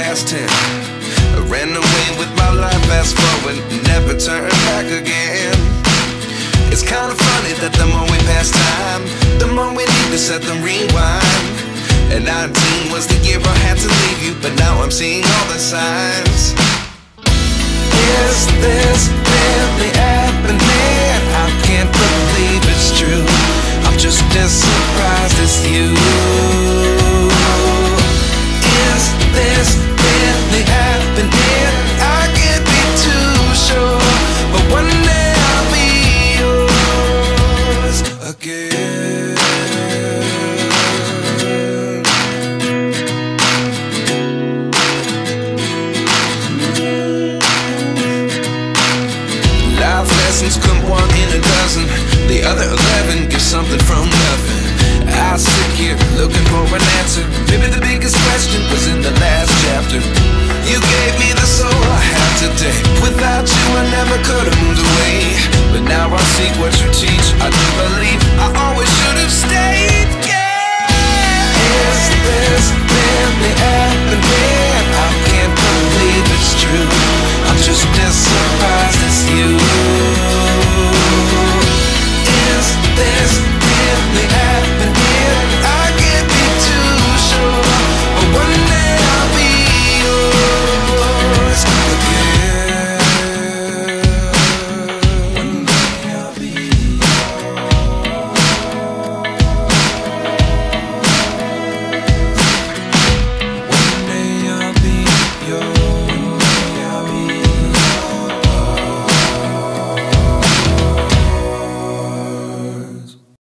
past 10. I ran away with my life, fast forward, never turn back again. It's kind of funny that the more we pass time, the more we need to set the rewind. And 19 was the year I had to leave you, but now I'm seeing all the signs. Is this really happening? I can't believe it's true. I'm just as surprised as you.